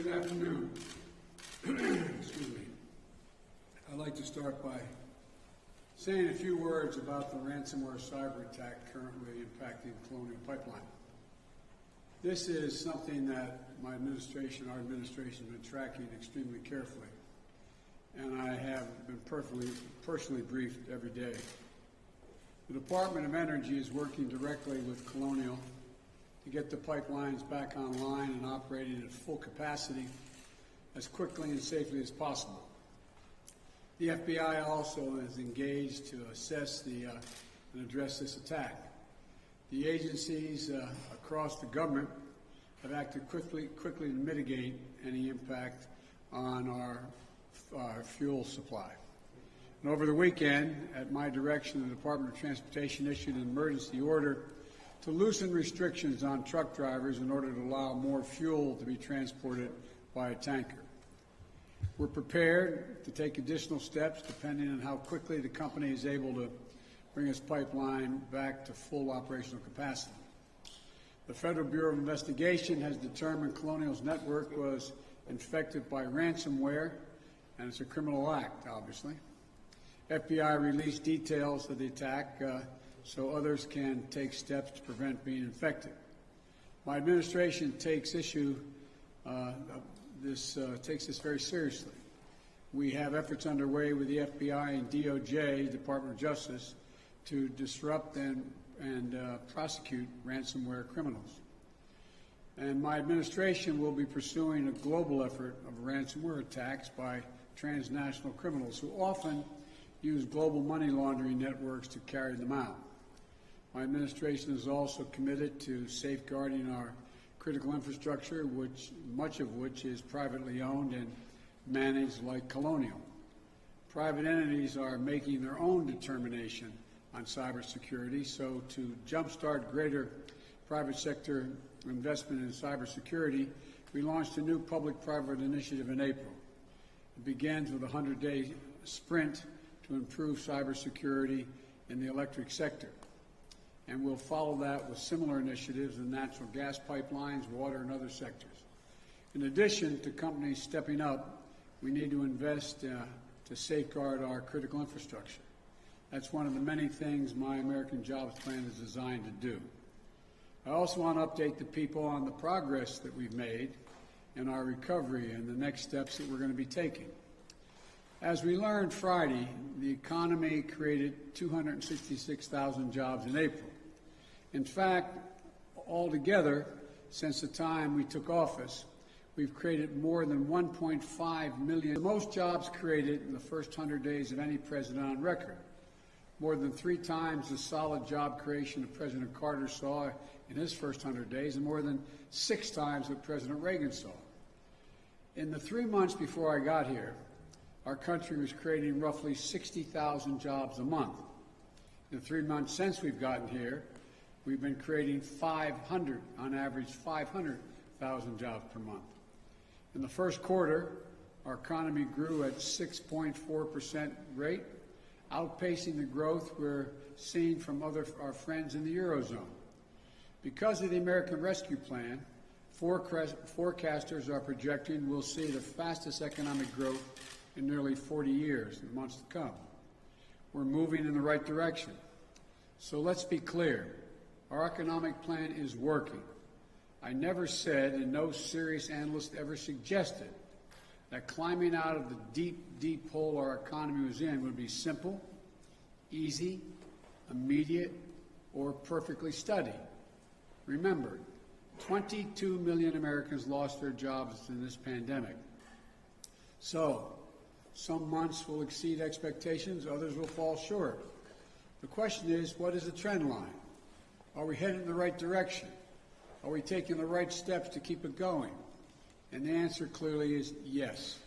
Good afternoon. Excuse me. I'd like to start by saying a few words about the ransomware cyber attack currently impacting Colonial Pipeline. This is something that our administration has been tracking extremely carefully, and I have been personally briefed every day. The Department of Energy is working directly with Colonial to get the pipelines back online and operating at full capacity as quickly and safely as possible. The FBI also is engaged to assess and address this attack. The agencies across the government have acted quickly to mitigate any impact on our fuel supply. And over the weekend, at my direction, the Department of Transportation issued an emergency order to loosen restrictions on truck drivers in order to allow more fuel to be transported by a tanker. We're prepared to take additional steps depending on how quickly the company is able to bring its pipeline back to full operational capacity. The Federal Bureau of Investigation has determined Colonial's network was infected by ransomware, and it's a criminal act, obviously. FBI released details of the attack so others can take steps to prevent being infected. My administration takes this very seriously. We have efforts underway with the FBI and DOJ, Department of Justice, to disrupt and prosecute ransomware criminals. And my administration will be pursuing a global effort of ransomware attacks by transnational criminals who often use global money laundering networks to carry them out. My administration is also committed to safeguarding our critical infrastructure, much of which is privately owned and managed like Colonial. Private entities are making their own determination on cybersecurity, so to jumpstart greater private sector investment in cybersecurity, we launched a new public-private initiative in April. It begins with a 100-day sprint to improve cybersecurity in the electric sector. And we'll follow that with similar initiatives in natural gas pipelines, water, and other sectors. In addition to companies stepping up, we need to invest to safeguard our critical infrastructure. That's one of the many things my American Jobs Plan is designed to do. I also want to update the people on the progress that we've made in our recovery and the next steps that we're going to be taking. As we learned Friday, the economy created 266,000 jobs in April. In fact, altogether, since the time we took office, we've created more than 1.5 million, the most jobs created in the first 100 days of any president on record, more than 3 times the solid job creation that President Carter saw in his first 100 days, and more than 6 times what President Reagan saw. In the 3 months before I got here, our country was creating roughly 60,000 jobs a month. In the 3 months since we've gotten here, we've been creating on average 500,000 jobs per month. In the first quarter, our economy grew at 6.4% rate, outpacing the growth we're seeing from our friends in the Eurozone. Because of the American Rescue Plan, forecasters are projecting we'll see the fastest economic growth in nearly 40 years in the months to come. We're moving in the right direction. So let's be clear. Our economic plan is working. I never said, and no serious analyst ever suggested, that climbing out of the deep, deep hole our economy was in would be simple, easy, immediate, or perfectly steady. Remember, 22 million Americans lost their jobs in this pandemic. So, some months will exceed expectations, others will fall short. The question is, what is the trend line? Are we headed in the right direction? Are we taking the right steps to keep it going? And the answer clearly is yes.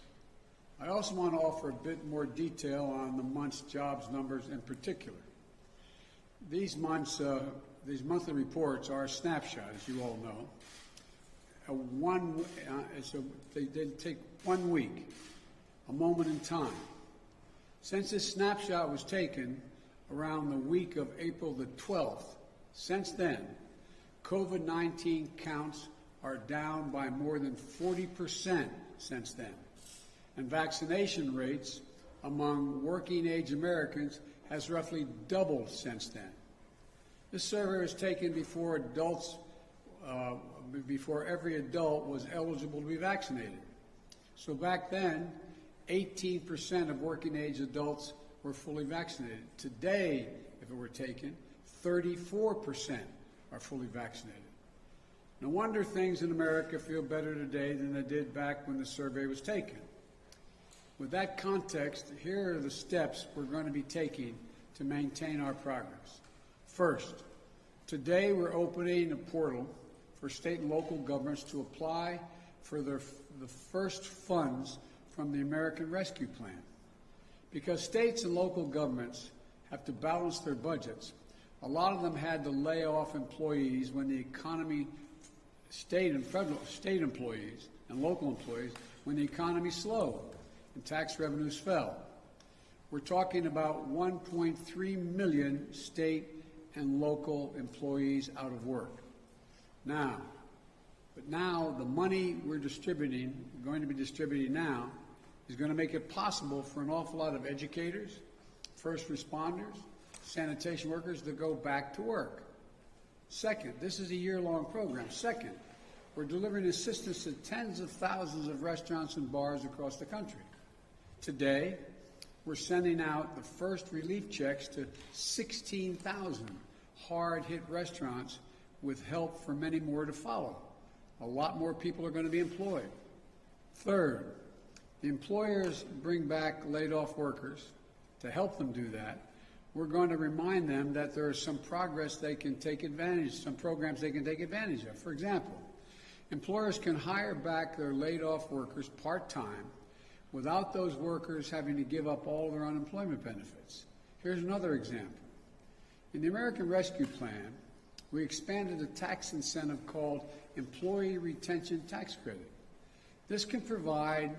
I also want to offer a bit more detail on the month's jobs numbers in particular. These monthly reports are a snapshot, as you all know. They take 1 week, a moment in time. Since this snapshot was taken around the week of April the 12th, since then, COVID-19 counts are down by more than 40% since then. And vaccination rates among working-age Americans has roughly doubled since then. This survey was taken before every adult was eligible to be vaccinated. So back then, 18% of working-age adults were fully vaccinated. Today, if it were taken, 34% are fully vaccinated. No wonder things in America feel better today than they did back when the survey was taken. With that context, here are the steps we're going to be taking to maintain our progress. First, today we're opening a portal for state and local governments to apply for the first funds from the American Rescue Plan. Because states and local governments have to balance their budgets, a lot of them had to lay off employees when the economy, state employees and local employees, when the economy slowed and tax revenues fell. We're talking about 1.3 million state and local employees out of work. Now the money we're going to be distributing now, is going to make it possible for an awful lot of educators, first responders, sanitation workers to go back to work. Second, this is a year-long program. Second, we're delivering assistance to tens of thousands of restaurants and bars across the country. Today, we're sending out the first relief checks to 16,000 hard-hit restaurants with help for many more to follow. A lot more people are going to be employed. Third, the employers bring back laid-off workers. To help them do that, we're going to remind them that there is some programs they can take advantage of. For example, employers can hire back their laid-off workers part-time without those workers having to give up all their unemployment benefits. Here's another example. In the American Rescue Plan, we expanded a tax incentive called Employee Retention Tax Credit. This can provide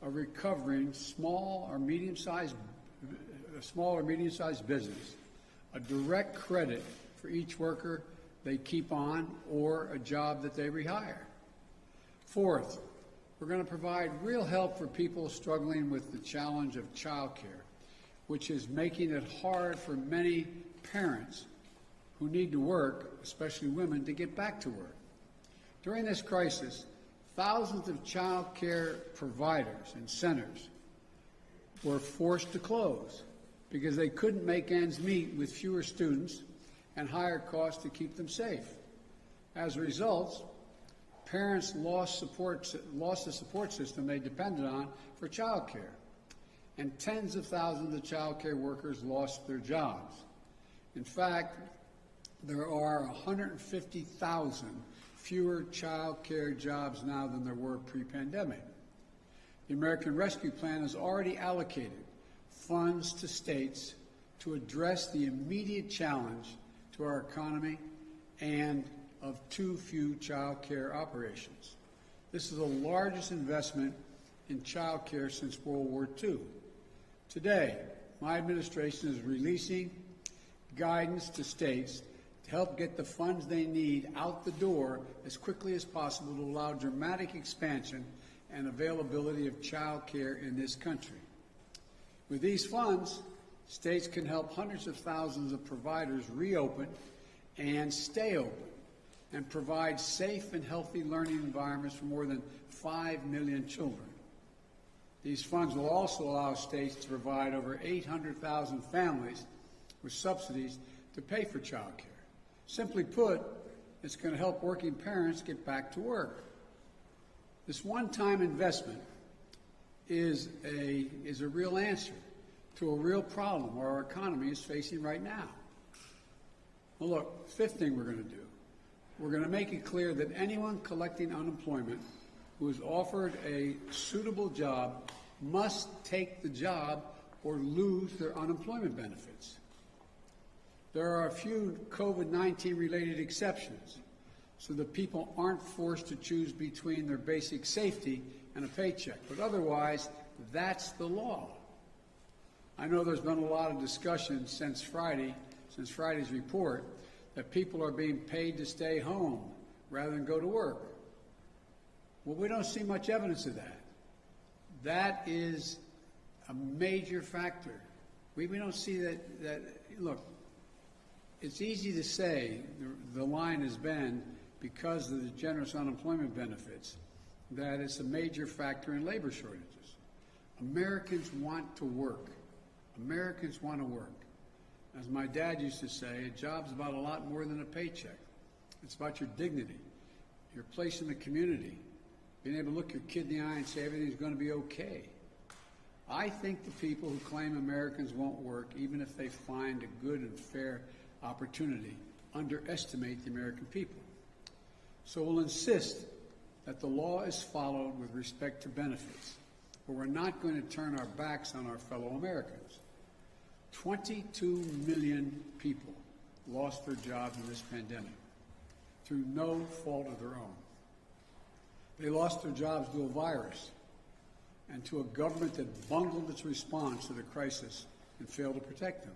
a recovering small or medium-sized business a direct credit for each worker they keep on or a job that they rehire. Fourth, we're going to provide real help for people struggling with the challenge of child care, which is making it hard for many parents who need to work, especially women, to get back to work. During this crisis, thousands of child care providers and centers were forced to close because they couldn't make ends meet with fewer students and higher costs to keep them safe. As a result, parents lost the support system they depended on for child care, and tens of thousands of child care workers lost their jobs. In fact, there are 150,000 fewer child care jobs now than there were pre-pandemic. The American Rescue Plan has already allocated funds to states to address the immediate challenge to our economy and of too few child care operations. This is the largest investment in child care since World War II. Today, my administration is releasing guidance to states to help get the funds they need out the door as quickly as possible to allow dramatic expansion and availability of child care in this country. With these funds, states can help hundreds of thousands of providers reopen and stay open and provide safe and healthy learning environments for more than 5 million children. These funds will also allow states to provide over 800,000 families with subsidies to pay for child care. Simply put, it's going to help working parents get back to work. This one-time investment is a real answer to a real problem our economy is facing right now. Well, look, fifth thing we're going to do, we're going to make it clear that anyone collecting unemployment who is offered a suitable job must take the job or lose their unemployment benefits. There are a few COVID-19 related exceptions so that people aren't forced to choose between their basic safety and a paycheck. But otherwise, that's the law. I know there's been a lot of discussion since Friday's report, that people are being paid to stay home rather than go to work. Well, we don't see much evidence of that. That is a major factor. We don't see that. Look, it's easy to say the line has been, because of the generous unemployment benefits, that it's a major factor in labor shortages. Americans want to work. Americans want to work. As my dad used to say, a job's about a lot more than a paycheck. It's about your dignity, your place in the community, being able to look your kid in the eye and say everything's going to be okay. I think the people who claim Americans won't work, even if they find a good and fair opportunity, underestimate the American people. So we'll insist that the law is followed with respect to benefits, but we're not going to turn our backs on our fellow Americans. 22 million people lost their jobs in this pandemic through no fault of their own. They lost their jobs to a virus and to a government that bungled its response to the crisis and failed to protect them.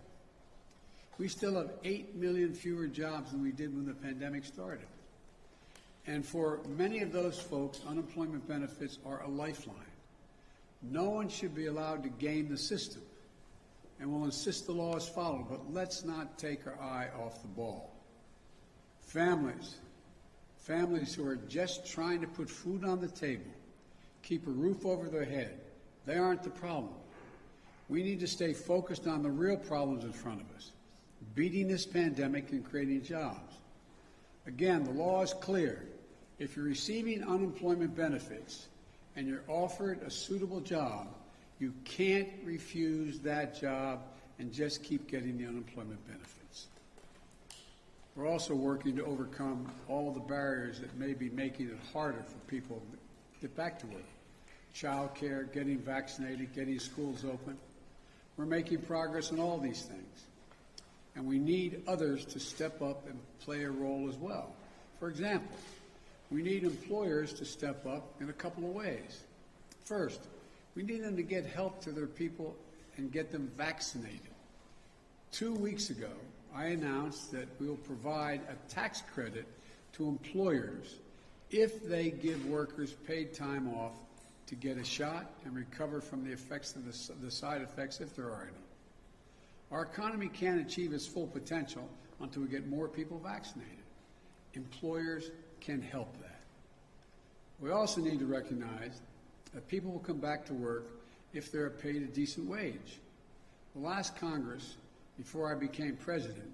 We still have 8 million fewer jobs than we did when the pandemic started. And for many of those folks, unemployment benefits are a lifeline. No one should be allowed to game the system, and we'll insist the law is followed, but let's not take our eye off the ball. Families who are just trying to put food on the table, keep a roof over their head, they aren't the problem. We need to stay focused on the real problems in front of us, beating this pandemic and creating jobs. Again, the law is clear. If you're receiving unemployment benefits and you're offered a suitable job, you can't refuse that job and just keep getting the unemployment benefits. We're also working to overcome all the barriers that may be making it harder for people to get back to work. Child care, getting vaccinated, getting schools open. We're making progress on all these things. And we need others to step up and play a role as well. For example, we need employers to step up in a couple of ways. First, we need them to get help to their people and get them vaccinated. 2 weeks ago, I announced that we will provide a tax credit to employers if they give workers paid time off to get a shot and recover from the effects of the side effects, if there are any. Our economy can't achieve its full potential until we get more people vaccinated. Employers can help that. We also need to recognize that people will come back to work if they're paid a decent wage. The last Congress, before I became president,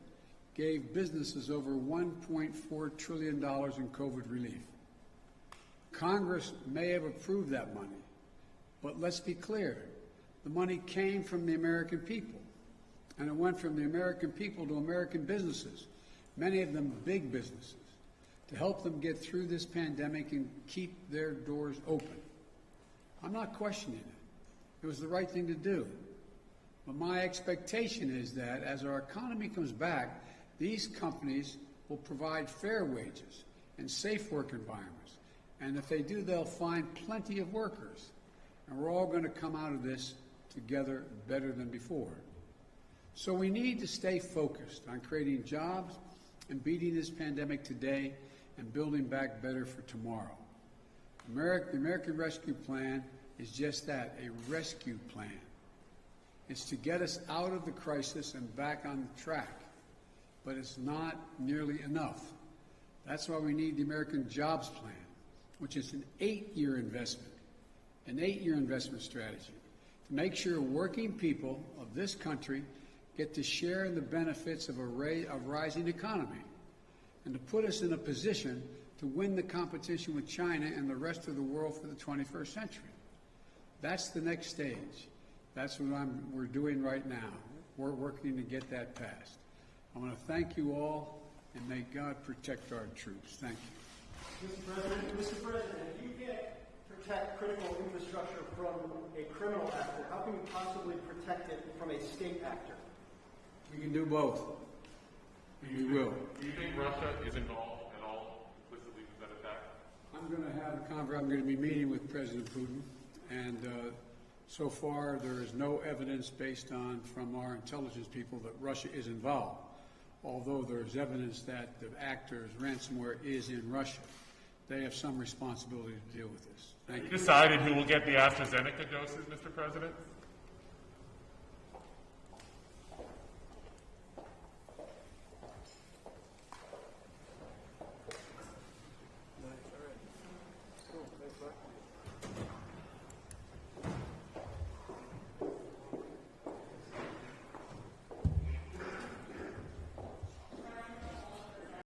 gave businesses over $1.4 trillion in COVID relief. Congress may have approved that money, but let's be clear, the money came from the American people, and it went from the American people to American businesses, many of them big businesses, to help them get through this pandemic and keep their doors open. I'm not questioning it. It was the right thing to do. But my expectation is that as our economy comes back, these companies will provide fair wages and safe work environments. And if they do, they'll find plenty of workers. And we're all going to come out of this together better than before. So we need to stay focused on creating jobs and beating this pandemic today and building back better for tomorrow. The American Rescue Plan is just that, a rescue plan. It's to get us out of the crisis and back on track, but it's not nearly enough. That's why we need the American Jobs Plan, which is an 8-year investment, an 8-year investment strategy to make sure working people of this country get to share in the benefits of a rising economy and to put us in a position to win the competition with China and the rest of the world for the 21st century. That's the next stage. That's what we're doing right now. We're working to get that passed. I want to thank you all, and may God protect our troops. Thank you. Mr. President, if you can't protect critical infrastructure from a criminal actor, how can you possibly protect it from a state actor? We can do both. We will. Do you think Russia is involved at all implicitly with that attack? I'm going to be meeting with President Putin, and so far there is no evidence from our intelligence people that Russia is involved, although there is evidence that the actors, ransomware, is in Russia. they have some responsibility to deal with this. Thank you. Decided who will get the AstraZeneca doses, Mr. President?